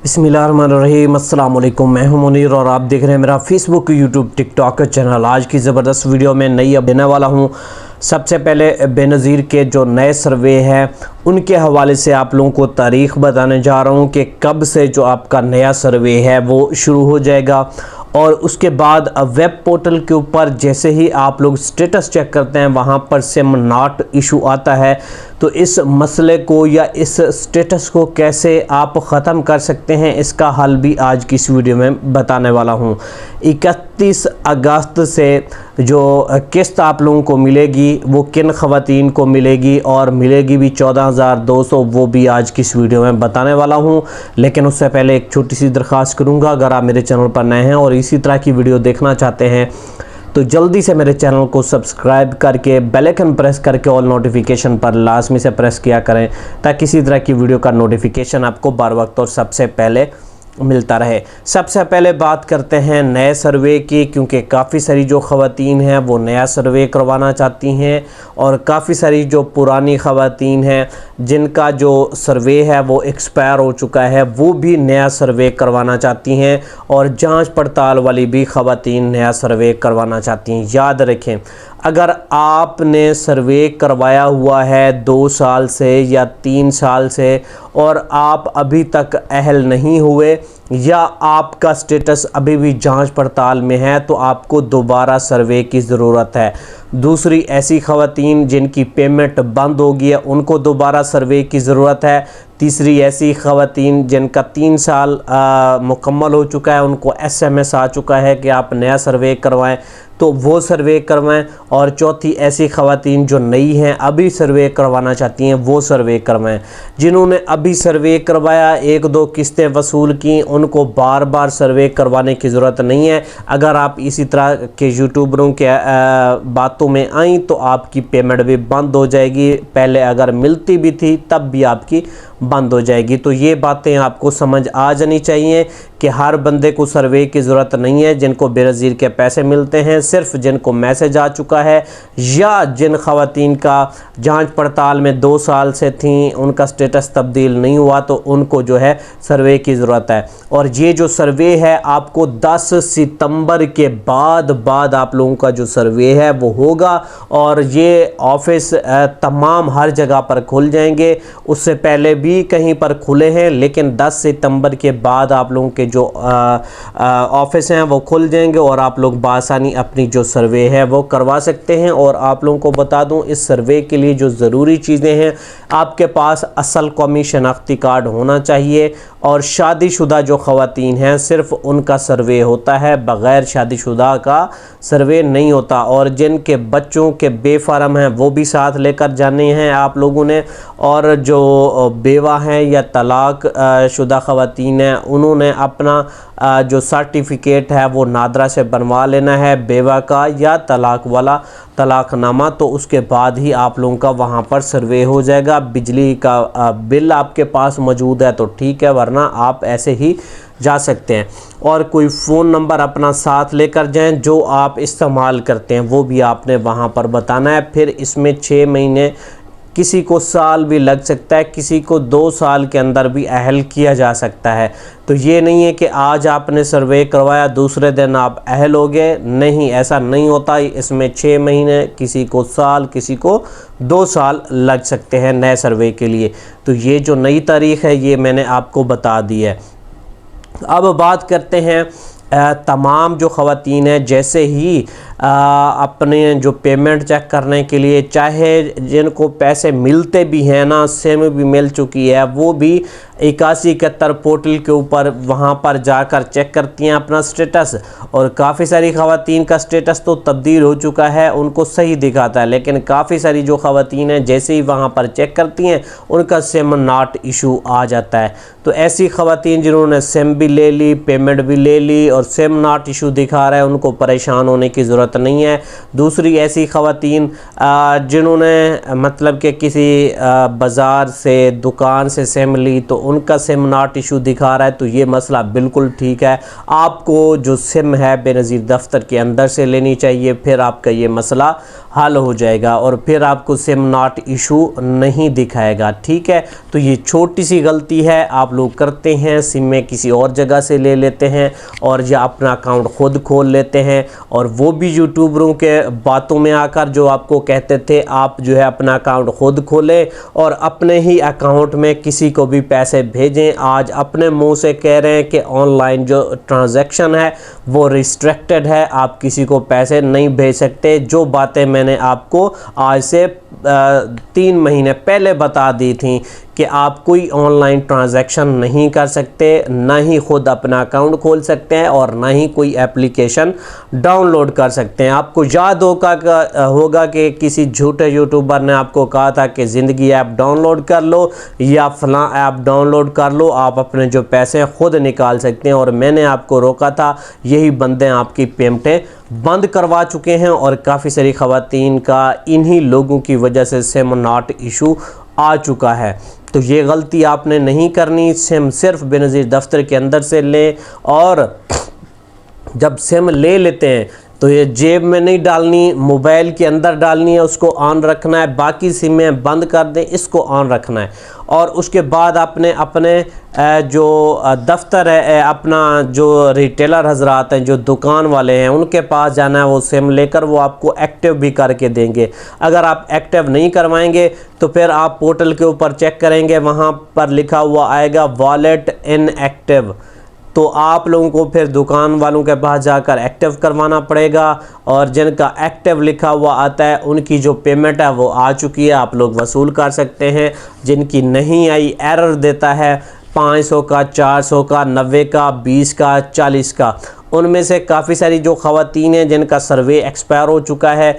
बिस्मिल्लाहिर्रहमानिर्रहीम, अस्सलाम वालेकुम। मैं हूं मुनीर और आप देख रहे हैं मेरा फेसबुक, यूट्यूब, टिकटॉक चैनल। आज की ज़बरदस्त वीडियो में नई अब देने वाला हूं। सबसे पहले बेनज़ीर के जो नए सर्वे हैं उनके हवाले से आप लोगों को तारीख़ बताने जा रहा हूं कि कब से जो आपका नया सर्वे है वो शुरू हो जाएगा। और उसके बाद वेब पोर्टल के ऊपर जैसे ही आप लोग स्टेटस चेक करते हैं वहाँ पर सिम नॉट इशू आता है। तो इस मसले को या इस स्टेटस को कैसे आप ख़त्म कर सकते हैं, इसका हल भी आज की इस वीडियो में बताने वाला हूँ। 31 अगस्त से जो किस्त आप लोगों को मिलेगी वो किन ख़वातीन को मिलेगी और मिलेगी भी 14,200, वो भी आज की इस वीडियो में बताने वाला हूँ। लेकिन उससे पहले एक छोटी सी दरख्वास्त करूँगा, अगर आप मेरे चैनल पर नए हैं और इसी तरह की वीडियो देखना चाहते हैं तो जल्दी से मेरे चैनल को सब्सक्राइब करके बेल आइकन प्रेस करके ऑल नोटिफिकेशन पर लाजमी से प्रेस किया करें ताकि किसी तरह की वीडियो का नोटिफिकेशन आपको बार वक्त और सबसे पहले मिलता रहे। सबसे पहले बात करते हैं नए सर्वे की, क्योंकि काफ़ी सारी जो ख़वातीन हैं वो नया सर्वे करवाना चाहती हैं और काफ़ी सारी जो पुरानी ख़वातीन हैं जिनका जो सर्वे है वो एक्सपायर हो चुका है वो भी नया सर्वे करवाना चाहती हैं और जांच पड़ताल वाली भी ख़वातीन नया सर्वे करवाना चाहती हैं। याद रखें, अगर आपने सर्वे करवाया हुआ है 2 साल से या 3 साल से और आप अभी तक अहल नहीं हुए या आपका स्टेटस अभी भी जांच पड़ताल में है तो आपको दोबारा सर्वे की ज़रूरत है। दूसरी, ऐसी ख़वातीन जिनकी पेमेंट बंद हो गई है उनको दोबारा सर्वे की ज़रूरत है। तीसरी, ऐसी ख़वातीन जिनका 3 साल मुकम्मल हो चुका है उनको SMS आ चुका है कि आप नया सर्वे करवाएं तो वो सर्वे करवाएं। और चौथी, ऐसी ख़वातीन जो नई हैं अभी सर्वे करवाना चाहती हैं वो सर्वे करवाएं। जिन्होंने अभी सर्वे करवाया, 1-2 किस्तें वसूल की, उनको बार बार सर्वे करवाने की ज़रूरत नहीं है। अगर आप इसी तरह के यूट्यूबरों के बातों में आई तो आपकी पेमेंट भी बंद हो जाएगी। पहले अगर मिलती भी थी तब भी आपकी बंद हो जाएगी। तो ये बातें आपको समझ आ जानी चाहिए कि हर बंदे को सर्वे की ज़रूरत नहीं है। जिनको बेनज़ीर के पैसे मिलते हैं, सिर्फ जिनको मैसेज आ चुका है या जिन ख़वातीन का जांच पड़ताल में 2 साल से थी उनका स्टेटस तब्दील नहीं हुआ तो उनको जो है सर्वे की ज़रूरत है। और ये जो सर्वे है आपको 10 सितंबर के बाद आप लोगों का जो सर्वे है वो होगा और ये ऑफिस तमाम हर जगह पर खुल जाएंगे। उससे पहले भी कहीं पर खुले हैं लेकिन 10 सितंबर के बाद आप लोगों के जो ऑफिस हैं वो खुल जाएंगे और आप लोग बासानी अपनी जो सर्वे है वो करवा सकते हैं। और आप लोगों को बता दूं, इस सर्वे के लिए जो ज़रूरी चीज़ें हैं, आपके पास असल कौमी शनाख्ती कार्ड होना चाहिए और शादीशुदा जो ख़वातीन हैं सिर्फ उनका सर्वे होता है, बग़ैर शादीशुदा का सर्वे नहीं होता। और जिनके बच्चों के बेफारम हैं वो भी साथ लेकर जाने हैं आप लोगों ने। और जो बेवा हैं या तलाक शुदा ख़वातीन हैं उन्होंने अपना जो सर्टिफिकेट है वो नादरा से बनवा लेना है, बेवा का या तलाक वाला तलाकनामा। तो उसके बाद ही आप लोगों का वहाँ पर सर्वे हो जाएगा। बिजली का बिल आपके पास मौजूद है तो ठीक है, वरना आप ऐसे ही जा सकते हैं। और कोई फ़ोन नंबर अपना साथ लेकर जाएं जो आप इस्तेमाल करते हैं वो भी आपने वहाँ पर बताना है। फिर इसमें 6 महीने, किसी को साल भी लग सकता है, किसी को 2 साल के अंदर भी अहल किया जा सकता है। तो ये नहीं है कि आज आपने सर्वे करवाया दूसरे दिन आप अहल हो गए, नहीं, ऐसा नहीं होता। इसमें 6 महीने, किसी को साल, किसी को 2 साल लग सकते हैं नए सर्वे के लिए। तो ये जो नई तारीख़ है ये मैंने आपको बता दी है। अब बात करते हैं तमाम जो ख़वातीन हैं, जैसे ही अपने जो पेमेंट चेक करने के लिए, चाहे जिनको पैसे मिलते भी हैं ना, सिम भी मिल चुकी है, वो भी 8171 पोर्टल के ऊपर वहाँ पर जाकर चेक करती हैं अपना स्टेटस। और काफ़ी सारी ख़वातीन का स्टेटस तो तब्दील हो चुका है, उनको सही दिखाता है, लेकिन काफ़ी सारी जो ख़वातीन हैं जैसे ही वहाँ पर चेक करती हैं उनका सिम नॉट इशू आ जाता है। तो ऐसी ख़वातीन जिन्होंने सिम भी ले ली, पेमेंट भी ले ली और सिम नॉट इशू दिखा रहा है, उनको परेशान होने की ज़रूरत नहीं है। दूसरी, ऐसी ख़वातीन जिन्होंने मतलब कि किसी बाज़ार से, दुकान से सिम ली तो उनका सिम नॉट इशू दिखा रहा है, तो ये मसला बिल्कुल ठीक है। आपको जो सिम है बेनज़ीर दफ्तर के अंदर से लेनी चाहिए, फिर आपका ये मसला हल हो जाएगा और फिर आपको सिम नॉट इशू नहीं दिखाएगा। ठीक है, तो ये छोटी सी गलती है आप लोग करते हैं, सिम में किसी और जगह से ले लेते हैं और या अपना अकाउंट खुद खोल लेते हैं, और वो भी यूट्यूबरों के बातों में आकर जो आपको कहते थे आप जो है अपना अकाउंट खुद खोलें और अपने ही अकाउंट में किसी को भी पैसे भेजें। आज अपने मुंह से कह रहे हैं कि ऑनलाइन जो ट्रांजैक्शन है वो रिस्ट्रिक्टेड है, आप किसी को पैसे नहीं भेज सकते। जो बातें मैंने आपको आज से 3 महीने पहले बता दी थी कि आप कोई ऑनलाइन ट्रांजैक्शन नहीं कर सकते, ना ही खुद अपना अकाउंट खोल सकते हैं और ना ही कोई एप्लीकेशन डाउनलोड कर सकते हैं। आपको याद होगा कि किसी झूठे यूट्यूबर ने आपको कहा था कि ज़िंदगी ऐप डाउनलोड कर लो या फलां ऐप डाउनलोड कर लो, आप अपने जो पैसे खुद निकाल सकते हैं, और मैंने आपको रोका था। यही बंदे आपकी पेमेंटें बंद करवा चुके हैं और काफ़ी सारी ख़वातीन का इन्हीं लोगों की वजह से सिम नॉट इशू आ चुका है। तो ये गलती आपने नहीं करनी। सिम सिर्फ बेनज़ीर दफ्तर के अंदर से लें, और जब सिम ले लेते हैं तो ये जेब में नहीं डालनी, मोबाइल के अंदर डालनी है, उसको ऑन रखना है। बाकी सिमें बंद कर दें, इसको ऑन रखना है। और उसके बाद आपने अपने जो दफ्तर है, अपना जो रिटेलर हजरात हैं, जो दुकान वाले हैं, उनके पास जाना है। वो सिम लेकर वो आपको एक्टिव भी करके देंगे। अगर आप एक्टिव नहीं करवाएंगे तो फिर आप पोर्टल के ऊपर चेक करेंगे, वहाँ पर लिखा हुआ आएगा वॉलेट इनएक्टिव, तो आप लोगों को फिर दुकान वालों के पास जाकर एक्टिव करवाना पड़ेगा। और जिनका एक्टिव लिखा हुआ आता है उनकी जो पेमेंट है वो आ चुकी है, आप लोग वसूल कर सकते हैं। जिनकी नहीं आई, एरर देता है 500 का, 400 का, 90 का, 20 का, 40 का, उनमें से काफ़ी सारी जो ख़वातीन हैं जिनका सर्वे एक्सपायर हो चुका है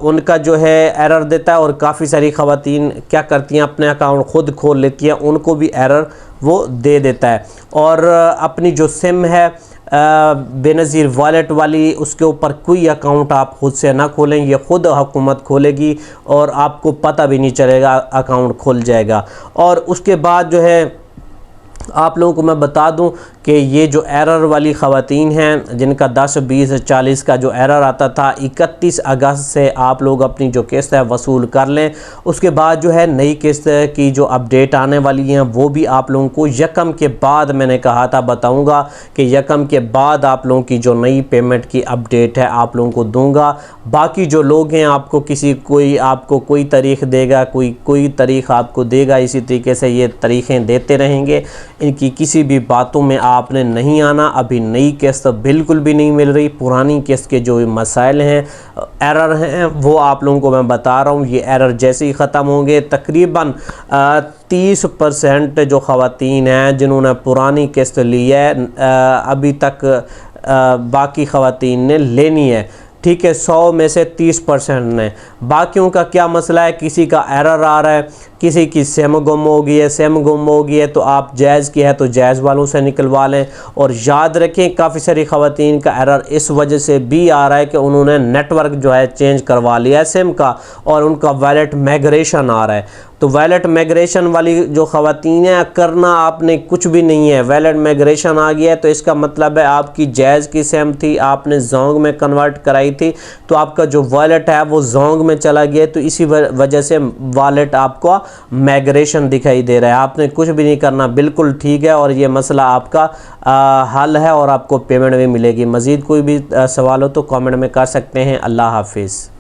उनका जो है एरर देता है, और काफ़ी सारी ख़वातीन क्या करती हैं अपने अकाउंट खुद खोल लेती हैं, उनको भी एरर वो दे देता है। और अपनी जो सिम है बेनज़ीर वॉलेट वाली, उसके ऊपर कोई अकाउंट आप खुद से ना खोलें, ये ख़ुद हुकूमत खोलेगी और आपको पता भी नहीं चलेगा, अकाउंट खुल जाएगा। और उसके बाद जो है आप लोगों को मैं बता दूं कि ये जो एरर वाली ख़वातीन हैं जिनका 10, 20, 40 का जो एरर आता था, 31 अगस्त से आप लोग अपनी जो किस्त है वसूल कर लें। उसके बाद जो है नई किस्त की जो अपडेट आने वाली हैं वो भी आप लोगों को यकम के बाद, मैंने कहा था बताऊंगा कि यकम के बाद आप लोगों की जो नई पेमेंट की अपडेट है आप लोगों को दूंगा। बाकी जो लोग हैं आपको कोई तारीख़ देगा, कोई तारीख़ आपको देगा, इसी तरीके से ये तारीख़ें देते रहेंगे। इनकी किसी भी बातों में आपने नहीं आना। अभी नई किस्त बिल्कुल भी नहीं मिल रही, पुरानी किस्त के जो मसाइल हैं, एरर हैं, वो आप लोगों को मैं बता रहा हूँ। ये एरर जैसे ही ख़त्म होंगे, तकरीबन 30% जो ख़वातीन हैं जिन्होंने पुरानी किस्त ली है अभी तक बाकी ख़वातीन ने लेनी है, ठीक है, 100 में से 30% ने। बाकियों का क्या मसला है, किसी का एरर आ रहा है, किसी की सिम गुम हो गई है, सिम गुम हो गई है तो आप जायज़ की है तो जायज़ वालों से निकलवा लें। और याद रखें काफ़ी सारी ख़वातीन का एरर इस वजह से भी आ रहा है कि उन्होंने नेटवर्क जो है चेंज करवा लिया है सिम का, और उनका वॉलेट माइग्रेशन आ रहा है। तो वॉलेट माइग्रेशन वाली जो ख़वातीन है, करना आपने कुछ भी नहीं है। वॉलेट माइग्रेशन आ गया है तो इसका मतलब है आपकी जायज़ की सिम थी, आपने जोंग में कन्वर्ट कराई थी, तो आपका जो वॉलेट है वो जोंग में चला गया, तो इसी वजह से वॉलेट आपको माइग्रेशन दिखाई दे रहा है। आपने कुछ भी नहीं करना, बिल्कुल ठीक है, और ये मसला आपका हल है और आपको पेमेंट भी मिलेगी। मज़ीद कोई भी सवाल हो तो कमेंट में कर सकते हैं। अल्लाह हाफिज़।